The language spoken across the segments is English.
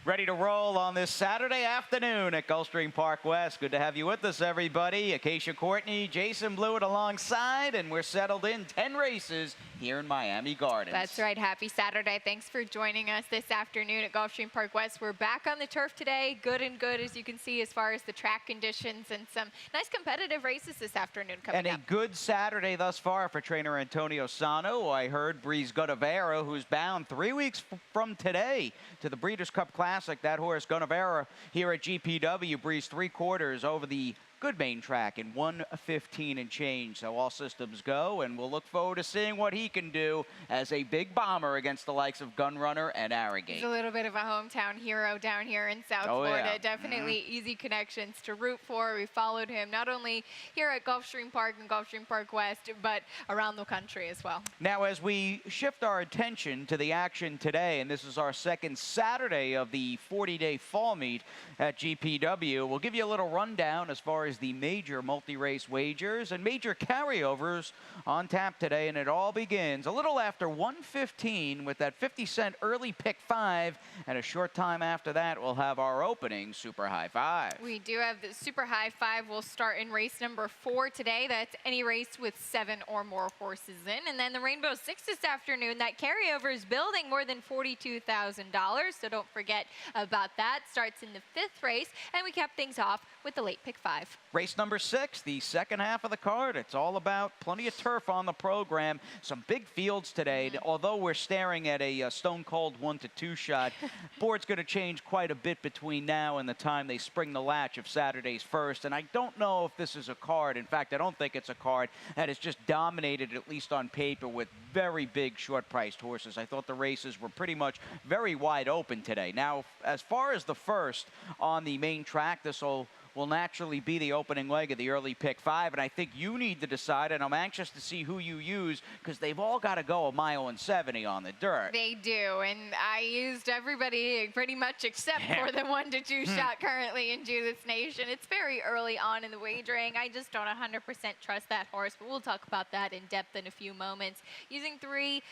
Ready to roll on this Saturday afternoon at Gulfstream Park West. Good to have you with us, everybody. Acacia Courtney, Jason Blewett alongside, and we're settled in 10 races here in Miami Gardens. That's right. Happy Saturday. Thanks for joining us this afternoon at Gulfstream Park West. We're back on the turf today. Good, as you can see, as far as the track conditions, and some nice competitive races this afternoon coming up. And a good Saturday thus far for trainer Antonio Sano. I heard Breeze Gunnevera, who's bound 3 weeks from today to the Breeders' Cup Classic. That horse, Gunnevera, here at GPW, breezed 3/4 over the good main track in 1:15 and change. So all systems go, and we'll look forward to seeing what he can do as a big bomber against the likes of Gunrunner and Arrogate. He's a little bit of a hometown hero down here in South Florida. Yeah. Definitely easy connections to root for. We followed him not only here at Gulfstream Park and Gulfstream Park West, but around the country as well. Now, as we shift our attention to the action today, and this is our second Saturday of the 40-day fall meet at GPW, we'll give you a little rundown as far as the major multi-race wagers and major carryovers on tap today, and it all begins a little after 1:15 with that 50-cent early pick 5, and a short time after that we'll have our opening Super High 5. We do have the Super High 5. We'll start in race number 4 today. That's any race with 7 or more horses in, and then the Rainbow 6 this afternoon. That carryover is building more than $42,000, so don't forget about that. Starts in the 5th race, and we kept things off with the late pick 5. Race number 6, the second half of the card. It's all about plenty of turf on the program. Some big fields today. Although we're staring at a stone-cold 1-2 shot, board's going to change quite a bit between now and the time they spring the latch of Saturday's first. And I don't know if this is a card. In fact, I don't think it's a card that is just dominated, at least on paper, with very big short-priced horses. I thought the races were pretty much very wide open today. Now, as far as the first on the main track, this will naturally be the opening leg of the early pick 5, and I think you need to decide, and I'm anxious to see who you use, because they've all got to go a mile and 70 on the dirt. They do, and I used everybody pretty much except for the 1-2 shot currently in Judith's Nation. It's very early on in the wagering. I just don't 100% trust that horse, but we'll talk about that in depth in a few moments. Using 3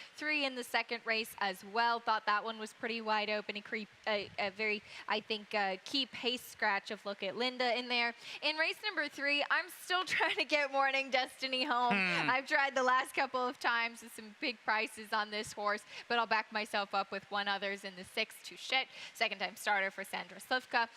in the second race as well. Thought that one was pretty wide open. A very, I think, key pace scratch of Look at Linda in there. In race number 3, I'm still trying to get Morning Destiny home. I've tried the last couple of times with some big prices on this horse, but I'll back myself up with one others in the 6, Touchette. Second-time starter for Sandra Slivka.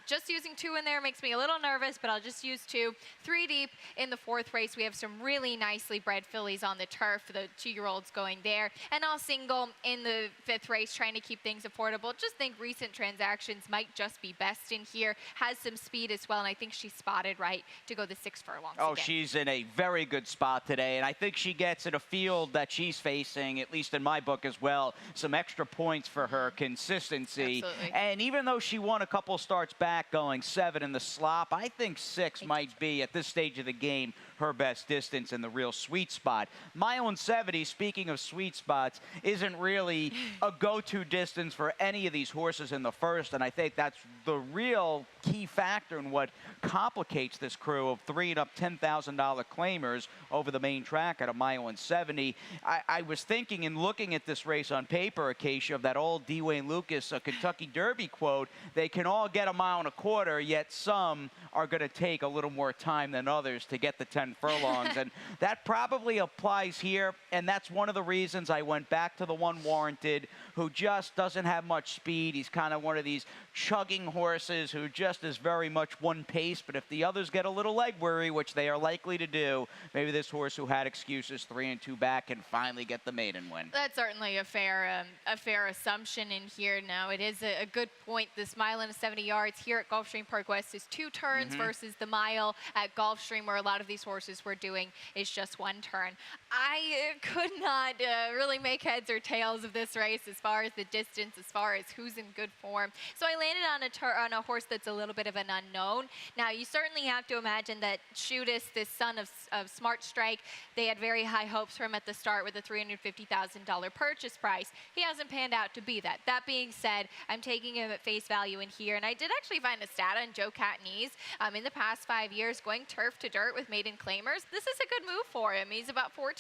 Just using 2 in there makes me a little nervous, but I'll just use 2. 3 deep in the 4th race. We have some really nicely bred fillies on the turf for the 2-year-olds going there. And I'll single in the 5th race, trying to keep things affordable. Just think recent transactions might just be best in here. Has some speed as well, and I think she's spotted right to go the 6 furlongs again. She's in a very good spot today, and I think she gets in a field that she's facing, at least in my book as well, some extra points for her consistency. Absolutely. And even though she won a couple starts back going 7 in the slop, I think 6 might be, at this stage of the game, her best distance and the real sweet spot. Mile and 70, speaking of sweet spots, isn't really a go-to distance for any of these horses in the first, and I think that's the real key factor in what complicates this crew of 3 and up $10,000 claimers over the main track at a mile and 70. I was thinking and looking at this race on paper, Acacia, of that old D. Wayne Lucas Kentucky Derby quote. They can all get a mile and a quarter, yet some are going to take a little more time than others to get the 10 furlongs. And that probably applies here, and that's one of the reasons I went back to the one Warranted, who just doesn't have much speed. He's kind of one of these chugging horses who just is very much one pace, but if the others get a little leg worry, which they are likely to do, maybe this horse who had excuses 3 and 2 back can finally get the maiden win. That's certainly a fair assumption in here. Now, it is a good point. This mile and 70 yards here at Gulfstream Park West is 2 turns versus the mile at Gulfstream, where a lot of these horses were doing is just 1 turn. I could not really make heads or tails of this race as far as the distance, as far as who's in good form. So I landed on a horse that's a little bit of an unknown. known. Now, you certainly have to imagine that Shootist, this son of Smart Strike, they had very high hopes for him at the start with a $350,000 purchase price. He hasn't panned out to be that. That being said, I'm taking him at face value in here, and I did actually find a stat on Joe Catanese. In the past 5 years, going turf to dirt with maiden claimers, this is a good move for him. He's about 14%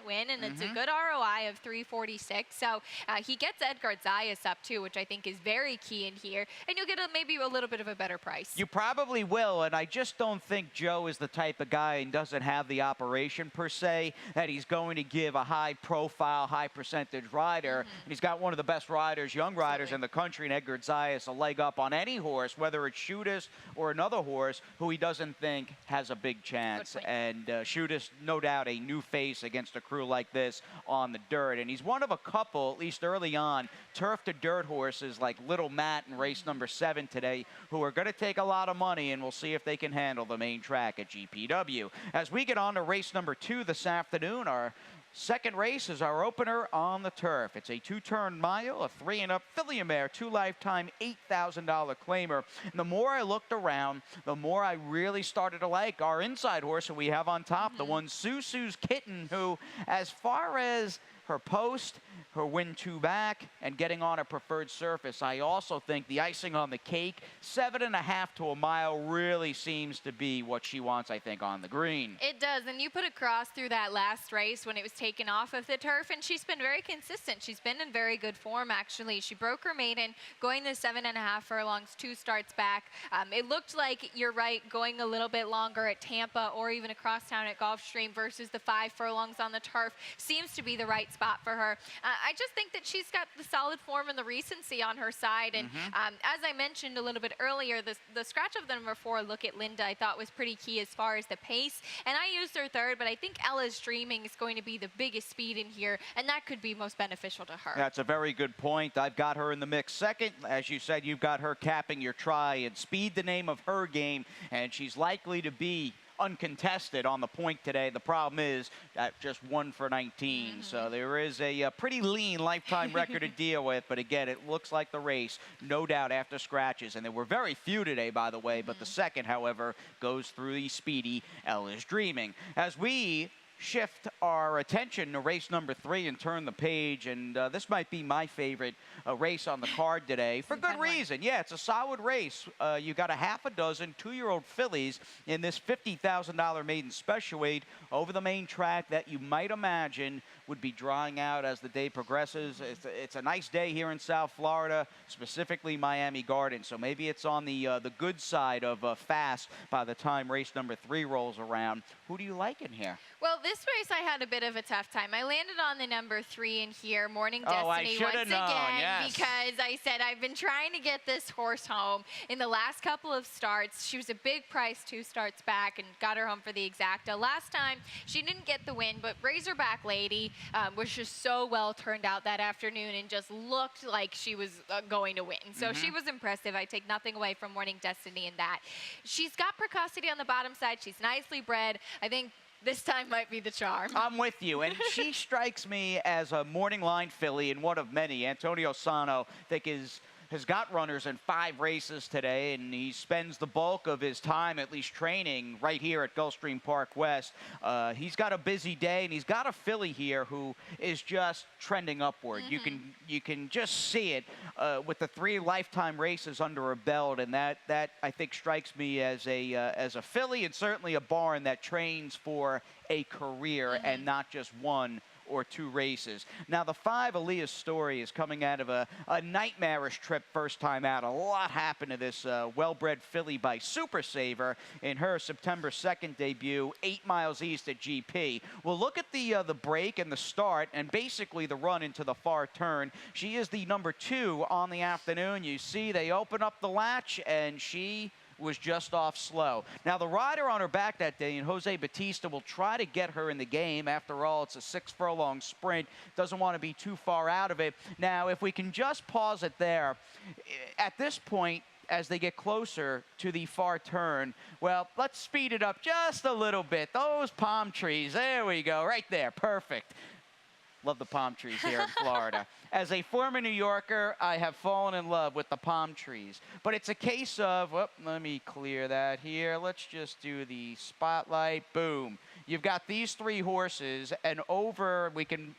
win, and it's a good ROI of 346. So he gets Edgar Zayas up too, which I think is very key in here, and you'll get maybe a little bit of a better price. You probably will, and I just don't think Joe is the type of guy and doesn't have the operation per se that he's going to give a high-profile, high-percentage rider. And he's got one of the best riders, young riders in the country, and Edgar Zayas, a leg up on any horse, whether it's Shootist or another horse who he doesn't think has a big chance. And Shootist, no doubt, a new face against a crew like this on the dirt. And he's one of a couple, at least early on, turf to dirt horses like Little Matt in race number 7 today, who are going to take a lot of money, and we'll see if they can handle the main track at GPW. As we get on to race number 2 this afternoon, our second race is our opener on the turf. It's a 2-turn mile, a 3-and-up filly mare, 2 lifetime, $8,000 claimer. And the more I looked around, the more I really started to like our inside horse that we have on top, the one Susu's Kitten, who, as far as her post, her win 2 back, and getting on a preferred surface, I also think the icing on the cake, 7.5 to a mile, really seems to be what she wants, I think, on the green. It does, and you put a cross through that last race when it was taken off of the turf, and she's been very consistent. She's been in very good form, actually. She broke her maiden, going the 7.5 furlongs, 2 starts back. It looked like, you're right, going a little bit longer at Tampa or even across town at Gulfstream versus the 5 furlongs on the turf seems to be the right spot for her. I just think that she's got the solid form and the recency on her side. And as I mentioned a little bit earlier, the scratch of the number 4, Look at Linda, I thought was pretty key as far as the pace. And I used her third, but I think Ella's Dreaming is going to be the biggest speed in here, and that could be most beneficial to her. That's a very good point. I've got her in the mix second. As you said, you've got her capping your try, and speed the name of her game, and she's likely to be uncontested on the point today. The problem is that just 1 for 19. So there is a pretty lean lifetime record to deal with. But again, it looks like the race, no doubt, after scratches. And there were very few today, by the way. But the second, however, goes through the speedy Ella's Dreaming. As we shift our attention to race number 3 and turn the page, and this might be my favorite race on the card today for good reason. Yeah, it's a solid race. You got a half a dozen 2-year-old fillies in this $50,000 maiden special weight over the main track that you might imagine would be drying out as the day progresses. It's a nice day here in South Florida, specifically Miami Gardens, so maybe it's on the good side of fast by the time race number 3 rolls around. Who do you like in here? Well, this race I had a bit of a tough time. I landed on the number 3 in here, Morning Destiny, once again, because I said I've been trying to get this horse home in the last couple of starts. She was a big price 2 starts back and got her home for the exacta. Last time, she didn't get the win, but Razorback Lady was just so well turned out that afternoon and just looked like she was going to win. So she was impressive. I take nothing away from Morning Destiny in that. She's got precocity on the bottom side. She's nicely bred. I think this time might be the charm. I'm with you, and she strikes me as a morning line filly and one of many. Antonio Sano, I think, has got runners in 5 races today, and he spends the bulk of his time, at least training, right here at Gulfstream Park West. He's got a busy day, and he's got a filly here who is just trending upward. You can just see it with the 3 lifetime races under her belt, and that I think strikes me as a filly and certainly a barn that trains for a career and not just 1 or 2 races. Now, the 5, Aaliyah's Story, is coming out of a nightmarish trip first time out. A lot happened to this well-bred filly by Super Saver in her September 2nd debut, 8 miles east at GP. We'll look at the break and the start and basically the run into the far turn. She is the number 2 on the afternoon. You see they open up the latch, and she was just off slow. Now, the rider on her back that day, and Jose Batista, will try to get her in the game. After all, it's a 6-furlong sprint. Doesn't want to be too far out of it. Now, if we can just pause it there, at this point, as they get closer to the far turn, well, let's speed it up just a little bit. Those palm trees, there we go, right there, perfect. Love the palm trees here in Florida. As a former New Yorker, I have fallen in love with the palm trees. But it's a case of, well, let me clear that here. Let's just do the spotlight. Boom. You've got these 3 horses, and over, we can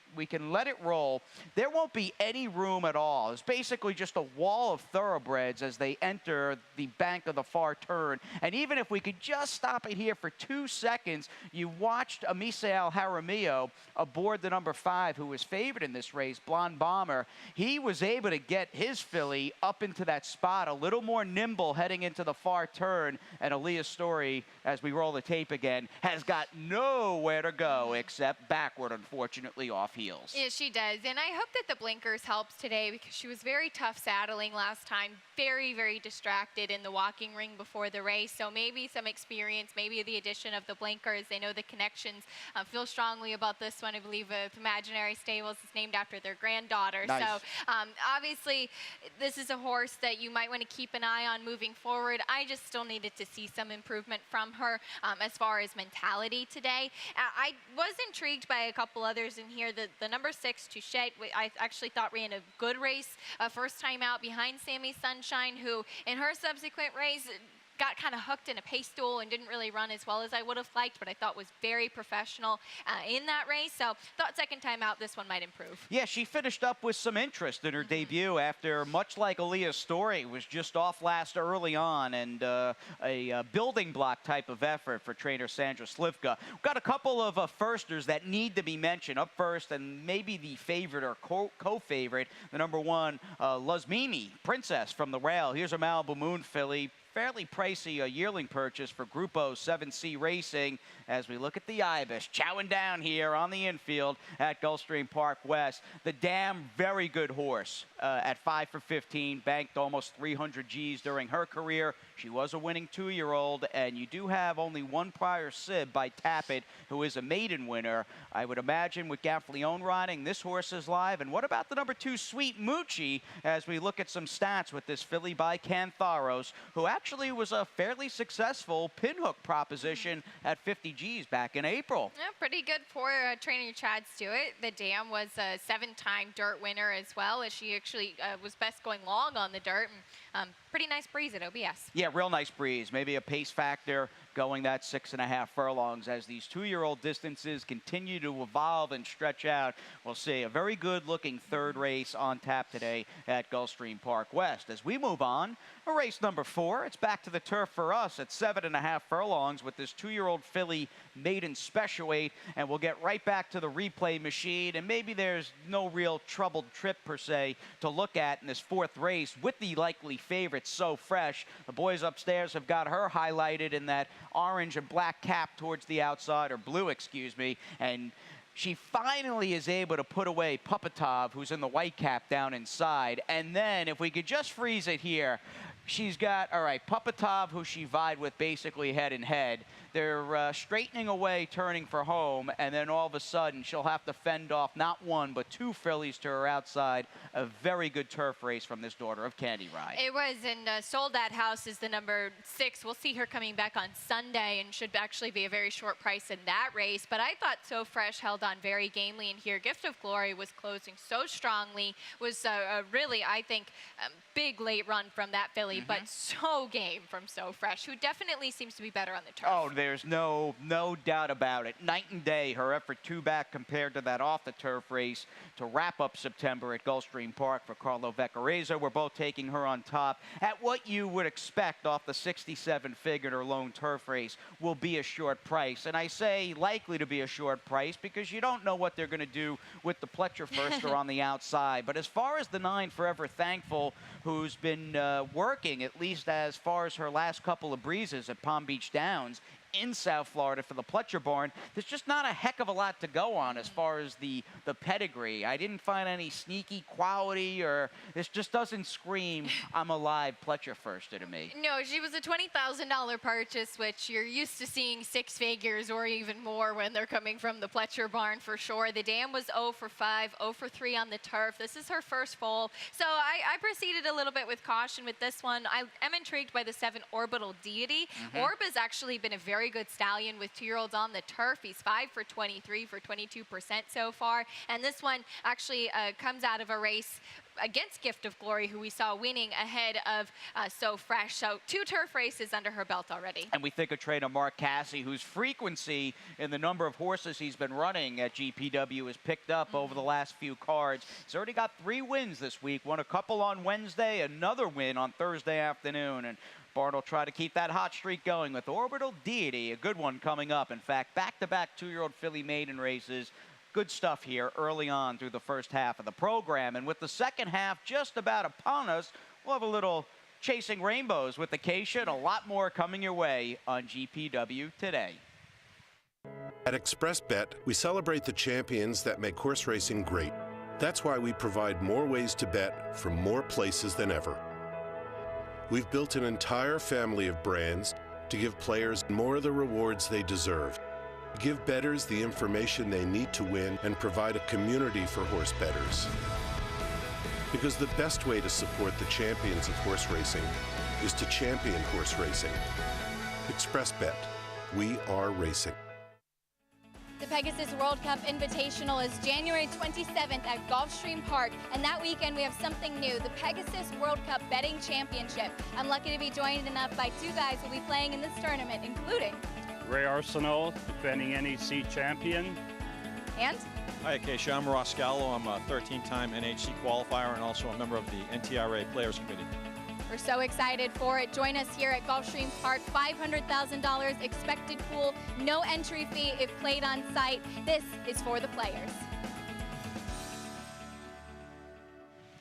let it roll. There won't be any room at all. It's basically just a wall of thoroughbreds as they enter the bank of the far turn. And even if we could just stop it here for 2 seconds, you watched Amisael Jaramillo aboard the number 5, who was favored in this race, Blonde Bomber. He was able to get his filly up into that spot, a little more nimble heading into the far turn. And Aaliyah's Story, as we roll the tape again, has got nowhere to go except backward, unfortunately, off heels. Yeah, she does. And I hope that the blinkers helps today because she was very tough saddling last time. Very, very distracted in the walking ring before the race. So maybe some experience, maybe the addition of the blinkers. They know the connections. Feel strongly about this one. I believe Imaginary Stables is named after their granddaughter. Nice. So obviously, this is a horse that you might want to keep an eye on moving forward. I just still needed to see some improvement from her as far as mentality today. I was intrigued by a couple others in here. The number 6, Touche, I actually thought ran a good race first time out behind Sammy Sunshine, who in her subsequent race got kind of hooked in a pace duel and didn't really run as well as I would have liked, but I thought was very professional in that race. So thought second time out, this one might improve. Yeah, she finished up with some interest in her debut after, much like Aaliyah's Story, was just off last early on, and a building block type of effort for trainer Sandra Slivka. We've got a couple of firsters that need to be mentioned up first, and maybe the favorite or co-favorite, the number 1, Luzmimi, Princess from the rail. Here's her Malibu Moon filly. Fairly pricey yearling purchase for Grupo 7C Racing as we look at the Ibis chowing down here on the infield at Gulfstream Park West. The Dam, very good horse at 5 for 15, banked almost 300 G's during her career. She was a winning 2-year-old, and you do have only 1 prior sib by Tappet, who is a maiden winner. I would imagine with Gaffleone riding, this horse is live. And what about the number 2, Sweet Moochie, as we look at some stats with this filly by Cantharos, who actually was a fairly successful pinhook proposition at 50 G's back in April. Yeah, pretty good for trainer Chad Stewart. The Dam was a 7-time dirt winner as well, as she actually was best going long on the dirt. And pretty nice breeze at OBS. Yeah, real nice breeze. Maybe a pace factor going that 6.5 furlongs as these 2-year-old distances continue to evolve and stretch out. We'll see a very good-looking 3rd race on tap today at Gulfstream Park West. As we move on, race number 4. It's back to the turf for us at 7.5 furlongs with this 2-year-old filly maiden special weight, and we'll get right back to the replay machine. And maybe there's no real troubled trip per se to look at in this 4th race with the likely favorite So Fresh. The boys upstairs have got her highlighted in that orange and black cap towards the outside, or blue, excuse me, and she finally is able to put away Pupatov, who's in the white cap down inside. And then if we could just freeze it here, she's got, all right, Pupatov, who she vied with basically head and head. They're straightening away, turning for home, and then all of a sudden she'll have to fend off not 1 but 2 fillies to her outside. A very good turf race from this daughter of Candy Ride. It was, and Sold That House is the number 6. We'll see her coming back on Sunday and should actually be a very short price in that race. But I thought So Fresh held on very gamely in here. Gift of Glory was closing so strongly, was a really, I think, big late run from that filly, but so game from So Fresh, who definitely seems to be better on the turf. Oh, there's no doubt about it. Night and day, her effort 2 back compared to that off-the-turf race to wrap up September at Gulfstream Park for Carlo Veccarezza. We're both taking her on top at what you would expect off the 67 figure in her lone turf race will be a short price. And I say likely to be a short price because you don't know what they're going to do with the Pletcher Firster on the outside. But as far as the 9, Forever Thankful, who's been working, at least as far as her last couple of breezes at Palm Beach Downs, in South Florida for the Pletcher barn, there's just not a heck of a lot to go on as far as the pedigree. I didn't find any sneaky quality, or this just doesn't scream I'm alive Pletcher Firster to me. No, she was a $20,000 purchase, which you're used to seeing 6 figures or even more when they're coming from the Pletcher barn for sure. The Dam was 0 for 5, 0 for 3 on the turf. This is her first foal. So I proceeded a little bit with caution with this one. I am intrigued by the 7 Orbital Deity. Orb has actually been a very very good stallion with 2-year-olds on the turf. He's 5 for 23 for 22% so far. And this one actually comes out of a race against Gift of Glory, who we saw winning ahead of So Fresh. So 2 turf races under her belt already. And we think of trainer Mark Cassie, whose frequency in the number of horses he's been running at GPW has picked up over the last few cards. He's already got 3 wins this week, won a couple on Wednesday, another win on Thursday afternoon. And Bart will try to keep that hot streak going with Orbital Deity, a good one coming up. In fact, back-to-back 2-year-old filly maiden races. Good stuff here early on through the first half of the program. And with the second half just about upon us, we'll have a little Chasing Rainbows with Acacia and a lot more coming your way on GPW today. At ExpressBet, we celebrate the champions that make horse racing great. That's why we provide more ways to bet from more places than ever. We've built an entire family of brands to give players more of the rewards they deserve. Give bettors the information they need to win and provide a community for horse bettors. Because the best way to support the champions of horse racing is to champion horse racing. ExpressBet, we are racing. The Pegasus World Cup Invitational is January 27th at Gulfstream Park, and that weekend we have something new, the Pegasus World Cup Betting Championship. I'm lucky to be joined enough by 2 guys who will be playing in this tournament, including Ray Arsenault, defending NEC champion. And Hi, Acacia. I'm Ross Gallo. I'm a 13-time NHC qualifier and also a member of the NTRA Players Committee. we're so excited for it. Join us here at Gulfstream Park. $500,000 expected pool, no entry fee if played on site. This is for the players.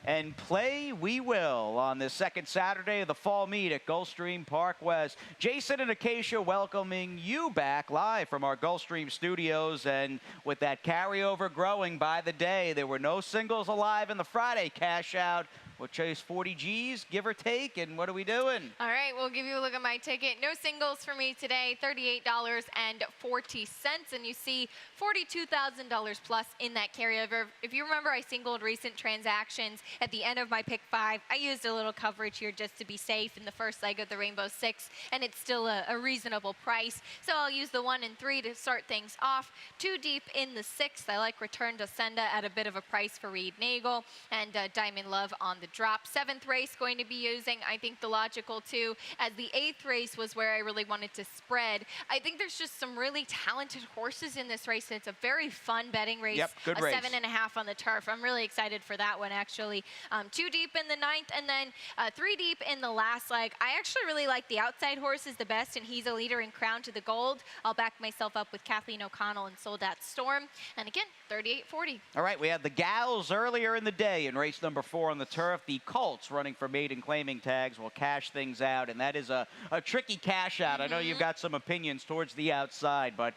And play we will on the second Saturday of the fall meet at Gulfstream Park West. Jason and Acacia welcoming you back live from our Gulfstream studios. And with that carryover growing by the day, there were no singles alive in the Friday cash out. We'll chase 40 G's, give or take, and what are we doing? All right, we'll give you a look at my ticket. No singles for me today, $38.40, and you see $42,000 plus in that carryover. If you remember, I singled recent transactions at the end of my pick 5. I used a little coverage here just to be safe in the first leg of the Rainbow 6, and it's still a reasonable price. So I'll use the 1 and 3 to start things off. 2 deep in the 6th. I like Return to Senda at a bit of a price for Reed Nagel, and Diamond Love on the drop. 7th race going to be using, I think, the logical 2, as the 8th race was where I really wanted to spread. I think there's just some really talented horses in this race, and it's a very fun betting race. Yep, good race. 7.5 on the turf. I'm really excited for that one, actually. 2 deep in the 9th, and then 3 deep in the last leg. I actually really like the outside horses the best, and he's a leader in Crown to the Gold. I'll back myself up with Kathleen O'Connell and Soldat Storm. And again, $38.40. All right, we had the gals earlier in the day in race number 4 on the turf. The Colts running for maiden claiming tags will cash things out, and that is a tricky cash out. I know you've got some opinions towards the outside, but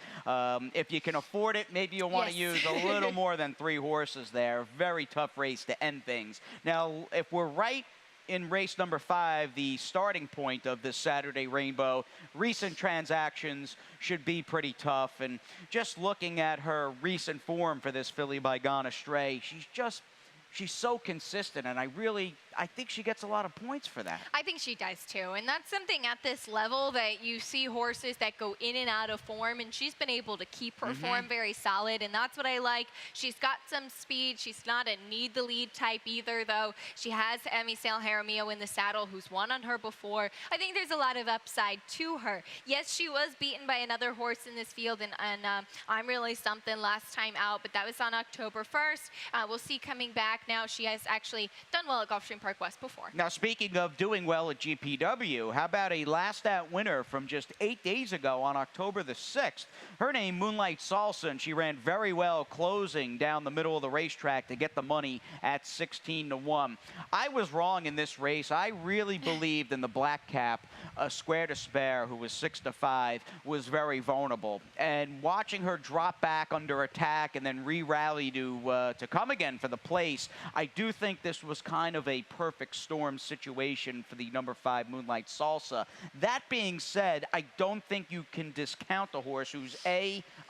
if you can afford it, maybe you'll want to use a little more than 3 horses there. Very tough race to end things. Now, if we're right in race number 5, the starting point of this Saturday Rainbow, recent transactions should be pretty tough. And just looking at her recent form for this filly by Gone Astray, she's so consistent, and I think she gets a lot of points for that. I think she does too, and that's something at this level that you see horses that go in and out of form, and she's been able to keep her form very solid, and that's what I like. She's got some speed. She's not a need the lead type either, though. She has Amisel Jaramillo in the saddle, who's won on her before. I think there's a lot of upside to her. Yes, she was beaten by another horse in this field, and I'm Really Something last time out, but that was on October 1st. We'll see coming back now. She has actually done well at Gulfstream Park West before. Now, speaking of doing well at GPW, how about a last out winner from just 8 days ago on October the 6th? Her name, Moonlight Salsa, and she ran very well closing down the middle of the racetrack to get the money at 16-1. I was wrong in this race. I really believed in the black cap, Square to Spare, who was 6-5, was very vulnerable. And watching her drop back under attack and then re-rally to come again for the place, I do think this was kind of a perfect storm situation for the number 5 Moonlight Salsa. That being said, I don't think you can discount the horse who's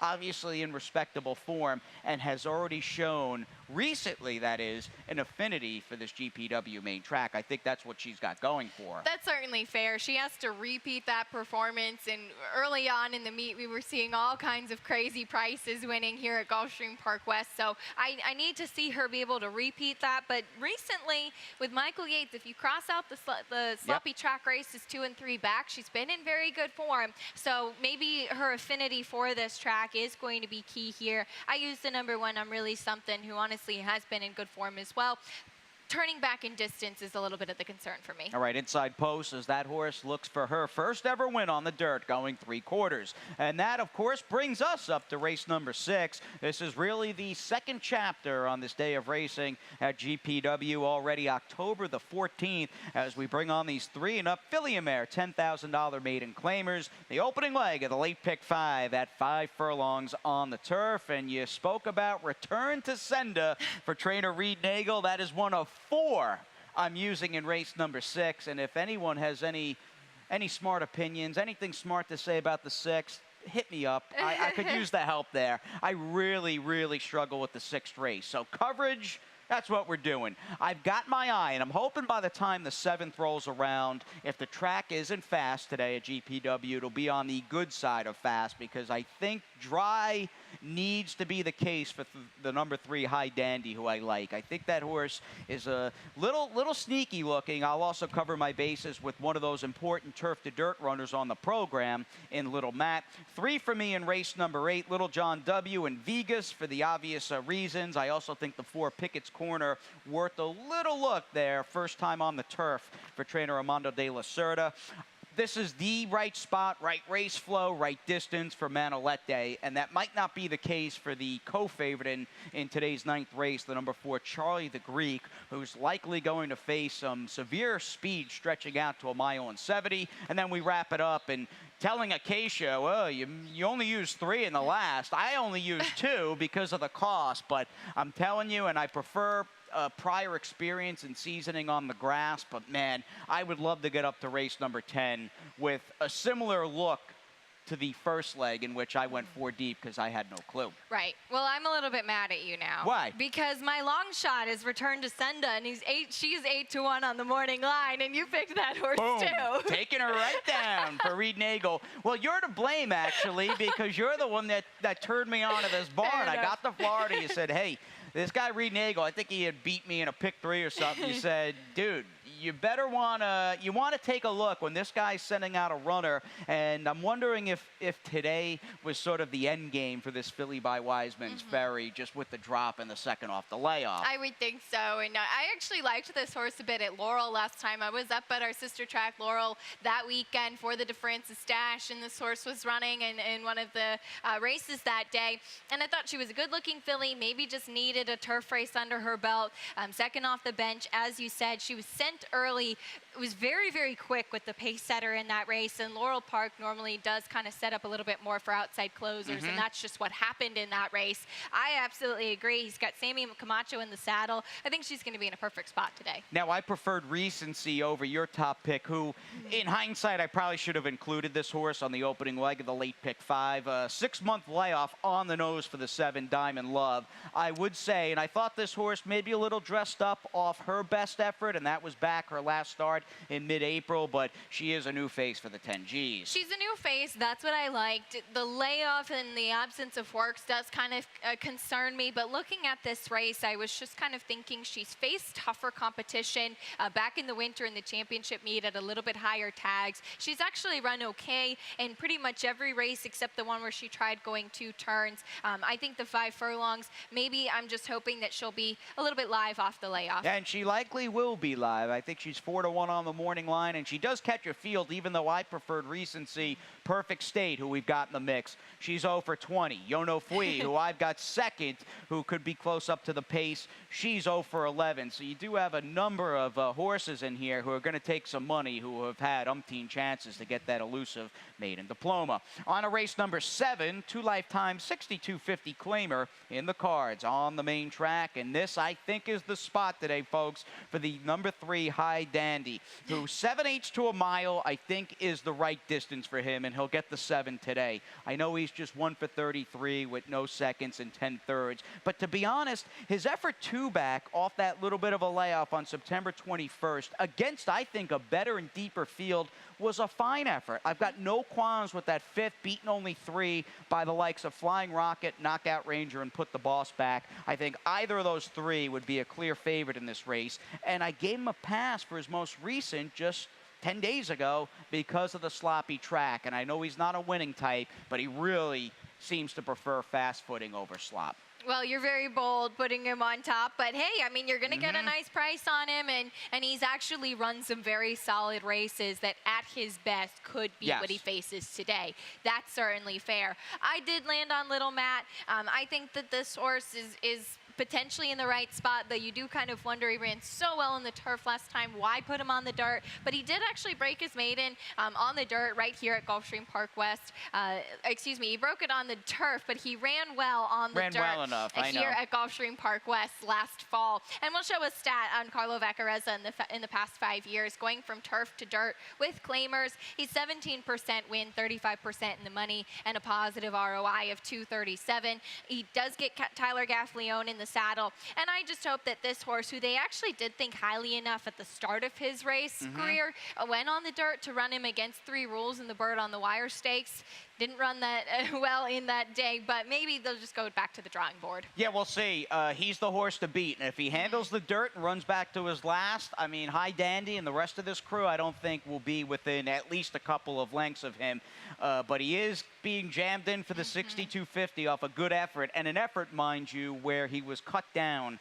obviously in respectable form and has already shown recently, that is, an affinity for this GPW main track. I think that's what she's got going for her. That's certainly fair. She has to repeat that performance, and early on in the meet, we were seeing all kinds of crazy prices winning here at Gulfstream Park West, so I need to see her be able to repeat that. But recently, with Michael Yates, if you cross out the sloppy track races 2 and 3 back, she's been in very good form, so maybe her affinity for this track is going to be key here. I use the number 1, I'm Really Something, who honestly has been in good form as well. Turning back in distance is a little bit of the concern for me. All right, inside post as that horse looks for her first ever win on the dirt, going 3/4. And that, of course, brings us up to race number 6. This is really the second chapter on this day of racing at GPW, already October the 14th, as we bring on these 3-and-up filly mare $10,000 maiden claimers. The opening leg of the late pick 5 at 5 furlongs on the turf. And you spoke about return to sender for trainer Reed Nagel. That is one of 4 I'm using in race number 6, and if anyone has any smart opinions, anything smart to say about the 6, hit me up. I could use the help there. I really struggle with the 6th race. So coverage, that's what we're doing. I've got my eye, and I'm hoping by the time the 7th rolls around, if the track isn't fast today at GPW, it'll be on the good side of fast, because I think dry needs to be the case for the number 3 High Dandy, who I like. I think that horse is a little sneaky looking. I'll also cover my bases with one of those important turf to dirt runners on the program in Little Matt. 3 for me in race number 8, Little John W. and Vegas, for the obvious reasons. I also think the 4 Pickett's Corner worth a little look there. First time on the turf for trainer Armando de la Cerda. This is the right spot, right race flow, right distance for Manolete, and that might not be the case for the co-favorite in today's 9th race, the number 4, Charlie the Greek, who's likely going to face some severe speed stretching out to a mile and 70. And then we wrap it up and telling Acacia, well, you only used 3 in the last. I only used 2 because of the cost, but I'm telling you, and I prefer prior experience and seasoning on the grass, but man, I would love to get up to race number 10 with a similar look to the first leg, in which I went 4 deep because I had no clue. Right. Well, I'm a little bit mad at you now. Why? Because my long shot is Return to Senda, and she's 8-1 on the morning line, and you picked that horse Boom. too. Taking her right down for Reed Nagel. Well, you're to blame, actually, because you're the one that turned me onto this barn. I got to Florida. You said, hey, this guy Reed Nagel, I think he had beat me in a pick 3 or something. You said, dude, you better want to take a look when this guy's sending out a runner. And I'm wondering if today was sort of the end game for this filly by Wiseman's Ferry, just with the drop and the second off the layoff. I would think so. And I actually liked this horse a bit at Laurel last time. I was up at our sister track, Laurel, that weekend for the DeFrancis Dash, and this horse was running in one of the races that day. And I thought she was a good-looking filly, maybe just needed a turf race under her belt. Second off the bench, as you said, she was sent early. It was very quick with the pace setter in that race, and Laurel Park normally does kind of set up a little bit more for outside closers, and that's just what happened in that race. I absolutely agree. He's got Sammy Camacho in the saddle. I think she's going to be in a perfect spot today. Now, I preferred Recency over your top pick, who, in hindsight, I probably should have included this horse on the opening leg of the late pick 5. 6-month layoff on the nose for the 7, Diamond Love. I would say, and I thought this horse maybe a little dressed up off her best effort, and that was back her last start in mid-April, but she is a new face for the 10Gs. She's a new face. That's what I liked. The layoff and the absence of works does kind of concern me, but looking at this race, I was just kind of thinking she's faced tougher competition back in the winter in the championship meet at a little bit higher tags. She's actually run okay in pretty much every race except the one where she tried going 2 turns. I think the 5 furlongs, maybe I'm just hoping that she'll be a little bit live off the layoff. And she likely will be live. I think she's 4-1 on the morning line, and she does catch a field, even though I preferred Recency. Perfect State, who we've got in the mix. She's 0 for 20. Yono Fui, who I've got second, who could be close up to the pace. She's 0 for 11. So you do have a number of horses in here who are going to take some money, who have had umpteen chances to get that elusive maiden diploma. On to race number 7, 2 lifetime 62.50 claimer in the cards on the main track. And this, I think, is the spot today, folks, for the number 3 High Dandy, who 7/8 to a mile, I think, is the right distance for him. And He'll get the 7 today. I know he's just 1 for 33 with no seconds and 10 thirds. But to be honest, his effort 2 back off that little bit of a layoff on September 21st against, I think, a better and deeper field was a fine effort. I've got no qualms with that 5th, beaten only 3 by the likes of Flying Rocket, Knockout Ranger, and Put the Boss Back. I think either of those 3 would be a clear favorite in this race. And I gave him a pass for his most recent just 10 days ago because of the sloppy track. And I know he's not a winning type, but he really seems to prefer fast footing over slop. Well, you're very bold putting him on top, but hey, I mean, you're going to get a nice price on him, and he's actually run some very solid races that at his best could be what he faces today. That's certainly fair. I did land on Little Matt. I think that this horse is potentially in the right spot, though you do kind of wonder, he ran so well in the turf last time, why put him on the dirt? But he did actually break his maiden on the dirt right here at Gulfstream Park West. Excuse me, he broke it on the turf, but he ran well on the dirt well enough, here at Gulfstream Park West last fall. And we'll show a stat on Carlo Vaccarezza in the past 5 years, going from turf to dirt with claimers. He's 17% win, 35% in the money, and a positive ROI of 237. He does get Tyler Gaffleone in the saddle, and I just hope that this horse, who they actually did think highly enough at the start of his race career, went on the dirt to run him against 3 rules in the Bird on the Wire Stakes. Didn't run that well in that day, but maybe they'll just go back to the drawing board. Yeah, we'll see. He's the horse to beat, and if he handles the dirt and runs back to his last, I mean, High Dandy and the rest of this crew, I don't think will be within at least a couple of lengths of him. But he is being jammed in for the 62.50 off a good effort, and an effort, mind you, where he was cut down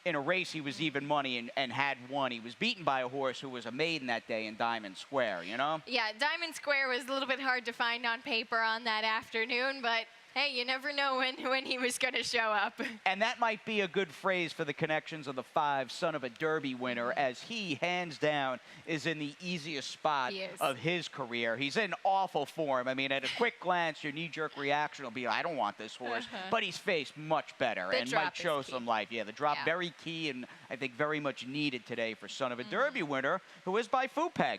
in a race he was even money and had won. He was beaten by a horse who was a maiden that day in Diamond Square, you know? Yeah, Diamond Square was a little bit hard to find on paper on that afternoon, but hey, you never know when he was going to show up. And that might be a good phrase for the connections of the 5, son of a Derby winner, as he, hands down, is in the easiest spot of his career. He's in awful form. I mean, at a quick glance, your knee-jerk reaction will be, I don't want this horse. But he's faced much better and might show some life. Yeah, the drop very key and I think very much needed today for son of a Derby winner, who is by Fupeg.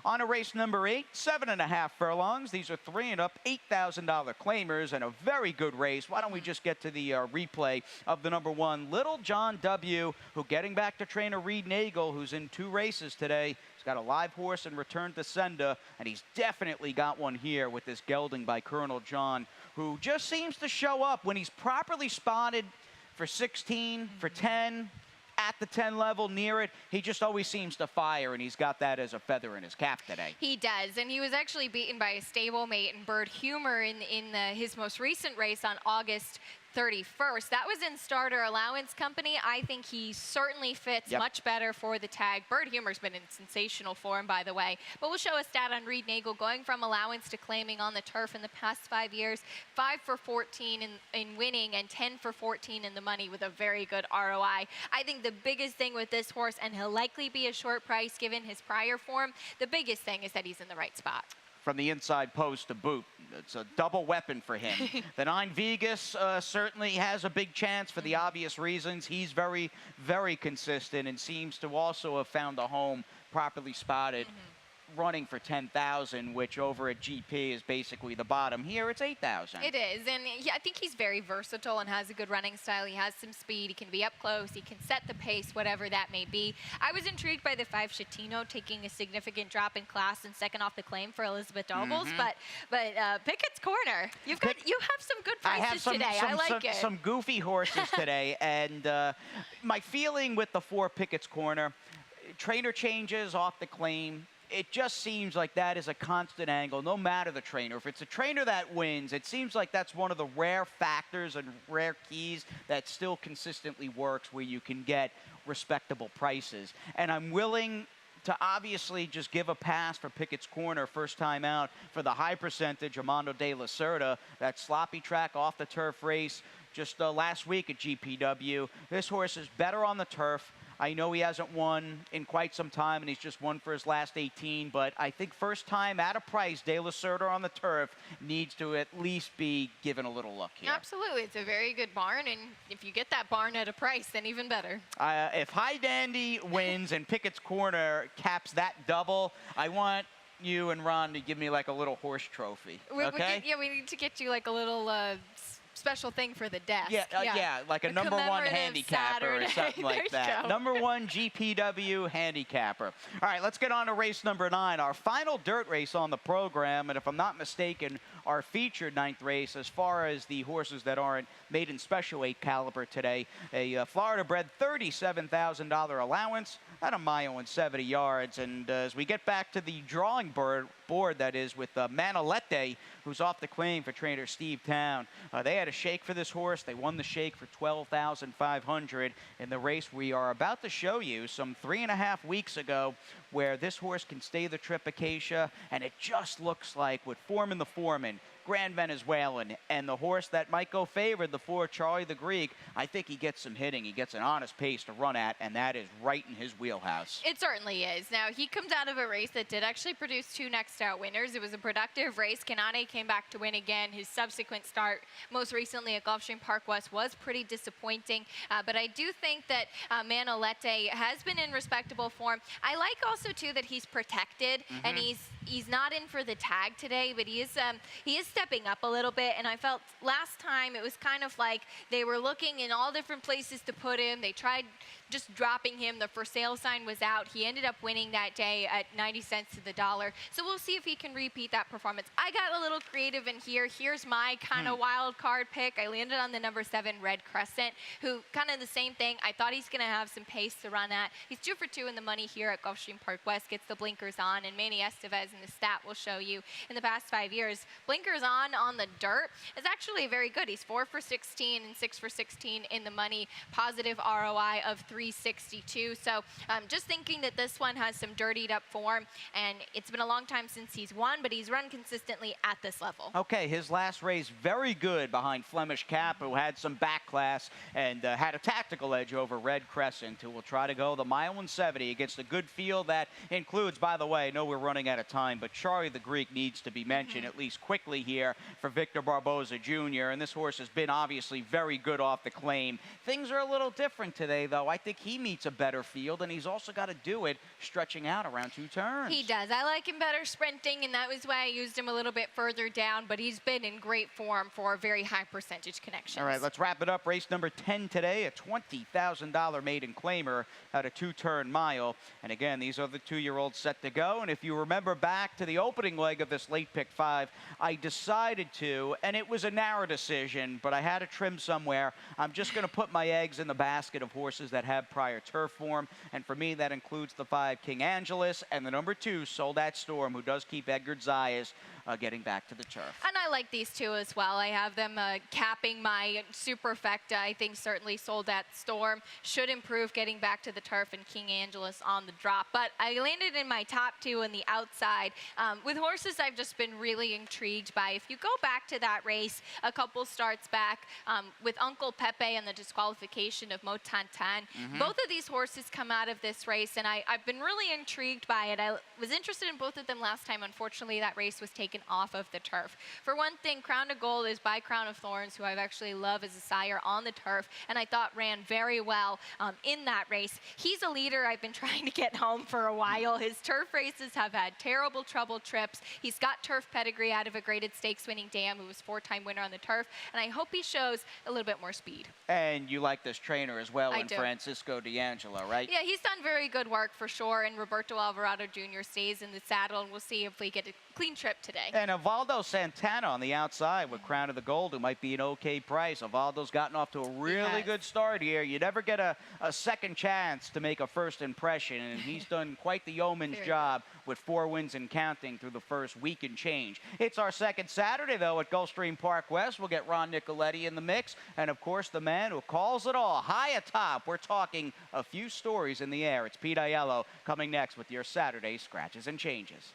On a race number 8, 7.5 furlongs. These are 3 and up, $8,000 claimers, and a very good race. Why don't we just get to the replay of the number 1, Little John W., who, getting back to trainer Reed Nagel, who's in 2 races today. He's got a live horse and return to sender, and he's definitely got one here with this gelding by Colonel John, who just seems to show up when he's properly spotted for 16, for 10, at the 10 level, near it. He just always seems to fire, and he's got that as a feather in his cap today. He does, and he was actually beaten by a stablemate in Bird Humor in his most recent race on August 31st. That was in Starter Allowance Company. I think he certainly fits much better for the tag. Bird Humor's been in sensational form, by the way. But we'll show a stat on Reed Nagel, going from allowance to claiming on the turf in the past 5 years. 5 for 14 in winning and 10 for 14 in the money with a very good ROI. I think the biggest thing with this horse, and he'll likely be a short price given his prior form, the biggest thing is that he's in the right spot. From the inside post to boot. It's a double weapon for him. The 9 Vegas certainly has a big chance for the obvious reasons. He's very, very consistent and seems to also have found a home properly spotted. Running for 10,000, which over at GP is basically the bottom. Here it's 8,000. It is, and I think he's very versatile and has a good running style. He has some speed. He can be up close. He can set the pace, whatever that may be. I was intrigued by the 5 Chatino taking a significant drop in class and second off the claim for Elizabeth Dobles, but Pickett's Corner. You have some good prices today. I like it. Some goofy horses today, and my feeling with the 4 Pickett's Corner, trainer changes off the claim. It just seems like that is a constant angle, no matter the trainer. If it's a trainer that wins, it seems like that's one of the rare factors and rare keys that still consistently works, where you can get respectable prices. And I'm willing to obviously just give a pass for Pickett's Corner first time out for the high percentage Armando de la Cerda, that sloppy track off the turf race just last week at GPW. This horse is better on the turf. I know he hasn't won in quite some time, and he's just won for his last 18, but I think first time at a price, De La Cerda on the turf needs to at least be given a little look here. Absolutely. It's a very good barn, and if you get that barn at a price, then even better. If High Dandy wins and Pickett's Corner caps that double, I want you and Ron to give me like a little horse trophy. Okay? We need to get you like a little special thing for the desk. Yeah, like a number one commemorative handicapper or Saturday. something like There you that. go. Number one GPW handicapper. All right, let's get on to race number 9, our final dirt race on the program. And if I'm not mistaken, our featured 9th race, as far as the horses that aren't maiden special weight caliber today, a Florida-bred $37,000 allowance at 1.70 yards. And as we get back to the drawing board, that is, with Manolete, who's off the claim for trainer Steve Town. They had a shake for this horse. They won the shake for $12,500 in the race we are about to show you some 3.5 weeks ago, where this horse can stay the trip Acacia, and it just looks like with Foreman the Foreman, Grand Venezuelan, and the horse that might go favored, the 4, Charlie the Greek, I think he gets some hitting. He gets an honest pace to run at, and that is right in his wheelhouse. It certainly is. Now, he comes out of a race that did actually produce 2 next out winners. It was a productive race. Kanane came back to win again. His subsequent start, most recently at Gulfstream Park West, was pretty disappointing. But I do think that Manolete has been in respectable form. I like also, too, that he's protected, and he's not in for the tag today, but he is stepping up a little bit. And I felt last time it was kind of like they were looking in all different places to put him. They tried just dropping him. The for sale sign was out. He ended up winning that day at 90 cents to the dollar. So we'll see if he can repeat that performance. I got a little creative in here. Here's my kind of wild card pick. I landed on the number 7, Red Crescent, who kind of the same thing. I thought he's going to have some pace to run at. He's 2 for 2 in the money here at Gulfstream Park West. Gets the blinkers on, and Manny Estevez in the stat will show you in the past 5 years, blinkers on the dirt is actually very good. He's 4 for 16 and 6 for 16 in the money. Positive ROI of 362. So just thinking that this one has some dirtied up form, and it's been a long time since he's won, but he's run consistently at this level. Okay, his last race very good behind Flemish Cap, who had some back class and had a tactical edge over Red Crescent, who will try to go the 1.70 against a good field that includes, by the way, I know we're running out of time, but Charlie the Greek needs to be mentioned at least quickly here for Victor Barboza Jr. And this horse has been obviously very good off the claim. Things are a little different today, though. I think he meets a better field, and he's also got to do it stretching out around 2 turns. He does. I like him better sprinting, and that was why I used him a little bit further down, but he's been in great form for very high percentage connections. All right, let's wrap it up. Race number 10 today, a $20,000 maiden claimer at a 2-turn mile. And again, these are the 2-year-olds set to go. And if you remember back to the opening leg of this late pick 5, I decided to, and it was a narrow decision, but I had to trim somewhere. I'm just going to put my eggs in the basket of horses that have prior turf form. And for me, that includes the 5, King Angelus, and the number 2, Soldat Storm, who does keep Edgar Zayas getting back to the turf. And I like these 2 as well. I have them capping my superfecta. I think certainly Soldat Storm should improve getting back to the turf, and King Angelus on the drop. But I landed in my top 2 in the outside with horses I've just been really intrigued by. If you go back to that race a couple starts back with Uncle Pepe and the disqualification of Motantan, both of these horses come out of this race, and I've been really intrigued by it. I was interested in both of them last time. Unfortunately, that race was taken off of the turf. For one thing, Crown of Gold is by Crown of Thorns, who I've actually loved as a sire on the turf, and I thought ran very well in that race. He's a leader I've been trying to get home for a while. His turf races have had terrible trouble trips. He's got turf pedigree out of a graded stakes winning dam who was 4-time winner on the turf, and I hope he shows a little bit more speed. And you like this trainer as well I in do. Francisco D'Angelo, right? Yeah, he's done very good work for sure, and Roberto Alvarado Jr. stays in the saddle, and we'll see if we get a clean trip today. And Evaldo Santana on the outside with Crown of the Gold, who might be an okay price. Evaldo's gotten off to a really good start here. You never get a second chance to make a first impression, and he's done quite the yeoman's job with 4 wins and counting through the first week and change. It's our second Saturday, though, at Gulfstream Park West. We'll get Ron Nicoletti in the mix, and, of course, the man who calls it all, high atop. We're talking a few stories in the air. It's Pete Aiello coming next with your Saturday Scratches and Changes.